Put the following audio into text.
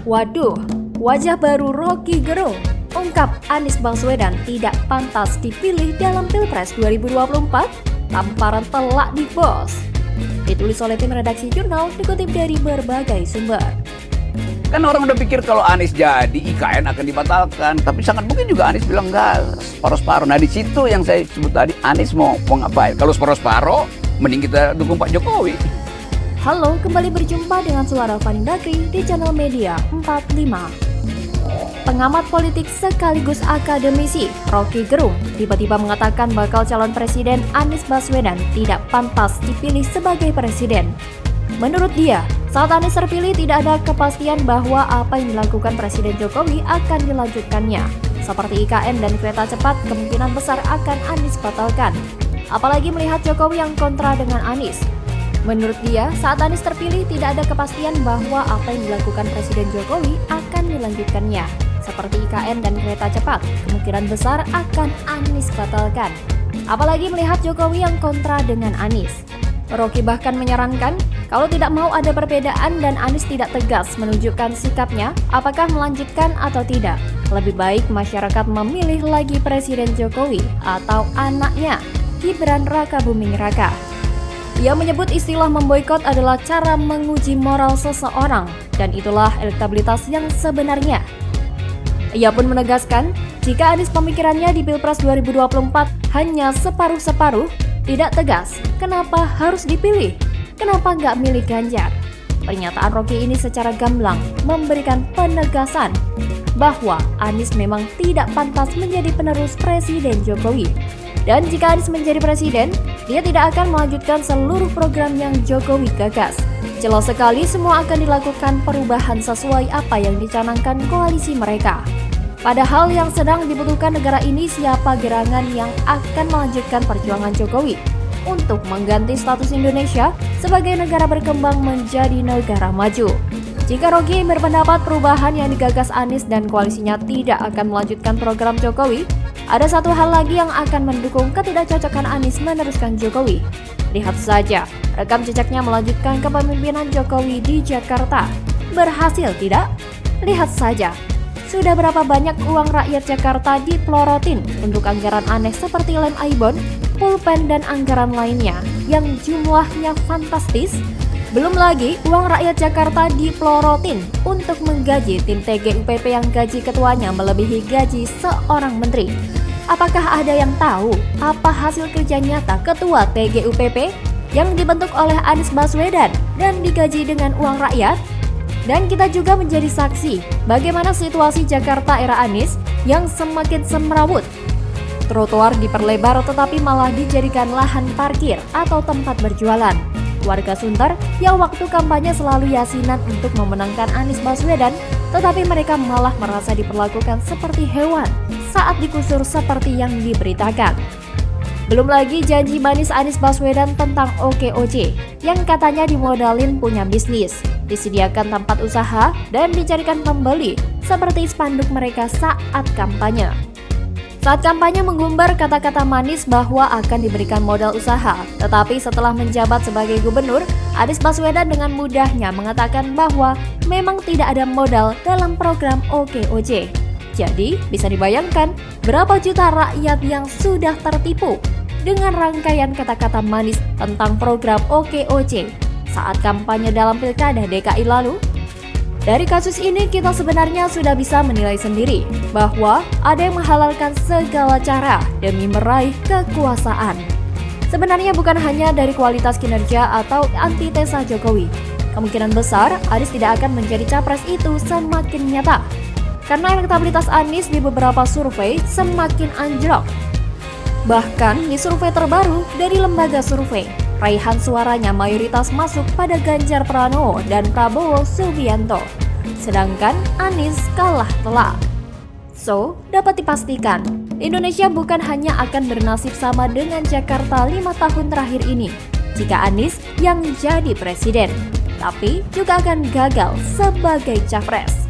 Waduh, wajah baru Rocky Gerung ungkap Anies Baswedan tidak pantas dipilih dalam Pilpres 2024, tamparan telak di bos. Ditulis oleh tim redaksi jurnal, dikutip dari berbagai sumber. Kan orang udah pikir kalau Anies jadi IKN akan dibatalkan, tapi sangat mungkin juga Anies bilang enggak, separuh-separuh. Nah di situ yang saya sebut tadi, Anies mau ngapain? Kalau separuh-separuh, mending kita dukung Pak Jokowi. Halo, kembali berjumpa dengan Suara Fani Bakri di channel Media 45. Pengamat politik sekaligus akademisi Rocky Gerung tiba-tiba mengatakan bakal calon presiden Anies Baswedan tidak pantas dipilih sebagai presiden. Menurut dia, saat Anies terpilih tidak ada kepastian bahwa apa yang dilakukan Presiden Jokowi akan dilanjutkannya. Seperti IKN dan kereta cepat kemungkinan besar akan Anies batalkan. Apalagi melihat Jokowi yang kontra dengan Anies. Menurut dia, saat Anies terpilih tidak ada kepastian bahwa apa yang dilakukan Presiden Jokowi akan dilanjutkannya. Seperti IKN dan kereta cepat, kemungkinan besar akan Anies batalkan. Apalagi melihat Jokowi yang kontra dengan Anies. Rocky bahkan menyarankan, kalau tidak mau ada perbedaan dan Anies tidak tegas menunjukkan sikapnya, apakah melanjutkan atau tidak, lebih baik masyarakat memilih lagi Presiden Jokowi atau anaknya, Gibran Rakabuming Raka. Ia menyebut istilah memboikot adalah cara menguji moral seseorang, dan itulah elektabilitas yang sebenarnya. Ia pun menegaskan, jika Anies pemikirannya di Pilpres 2024 hanya separuh-separuh, tidak tegas, kenapa harus dipilih? Kenapa nggak milih Ganjar? Pernyataan Rocky ini secara gamblang memberikan penegasan bahwa Anies memang tidak pantas menjadi penerus Presiden Jokowi. Dan jika Anies menjadi presiden, dia tidak akan melanjutkan seluruh program yang Jokowi gagas. Jelas sekali semua akan dilakukan perubahan sesuai apa yang dicanangkan koalisi mereka. Padahal yang sedang dibutuhkan negara ini siapa gerangan yang akan melanjutkan perjuangan Jokowi untuk mengganti status Indonesia sebagai negara berkembang menjadi negara maju. Jika Rocky berpendapat perubahan yang digagas Anies dan koalisinya tidak akan melanjutkan program Jokowi, ada satu hal lagi yang akan mendukung ketidakcocokan Anies meneruskan Jokowi. Lihat saja, rekam jejaknya melanjutkan kepemimpinan Jokowi di Jakarta. Berhasil tidak? Lihat saja, sudah berapa banyak uang rakyat Jakarta dipelorotin untuk anggaran aneh seperti lem Aibon, pulpen, dan anggaran lainnya yang jumlahnya fantastis. Belum lagi uang rakyat Jakarta dipelorotin untuk menggaji tim TGUPP yang gaji ketuanya melebihi gaji seorang menteri. Apakah ada yang tahu apa hasil kerja nyata ketua TGUPP yang dibentuk oleh Anies Baswedan dan digaji dengan uang rakyat? Dan kita juga menjadi saksi bagaimana situasi Jakarta era Anies yang semakin semrawut. Trotoar diperlebar tetapi malah dijadikan lahan parkir atau tempat berjualan. Warga Sunter yang waktu kampanye selalu yasinan untuk memenangkan Anies Baswedan, tetapi mereka malah merasa diperlakukan seperti hewan saat dikusur seperti yang diberitakan. Belum lagi janji manis Anies Baswedan tentang OKOC yang katanya dimodalin punya bisnis, disediakan tempat usaha, dan dicarikan pembeli seperti spanduk mereka saat kampanye. Saat kampanye menggumbar kata-kata manis bahwa akan diberikan modal usaha, tetapi setelah menjabat sebagai gubernur, Anies Baswedan dengan mudahnya mengatakan bahwa memang tidak ada modal dalam program OKOC. Jadi, bisa dibayangkan berapa juta rakyat yang sudah tertipu dengan rangkaian kata-kata manis tentang program OKOC saat kampanye dalam Pilkada DKI lalu. Dari kasus ini kita sebenarnya sudah bisa menilai sendiri bahwa ada yang menghalalkan segala cara demi meraih kekuasaan. Sebenarnya bukan hanya dari kualitas kinerja atau antitesa Jokowi. Kemungkinan besar Anies tidak akan menjadi capres itu semakin nyata. Karena elektabilitas Anies di beberapa survei semakin anjlok. Bahkan di survei terbaru dari lembaga survei, raihan suaranya mayoritas masuk pada Ganjar Pranowo dan Prabowo Subianto. Sedangkan Anies kalah telak. So, dapat dipastikan, Indonesia bukan hanya akan bernasib sama dengan Jakarta 5 tahun terakhir ini jika Anies yang jadi presiden, tapi juga akan gagal sebagai capres.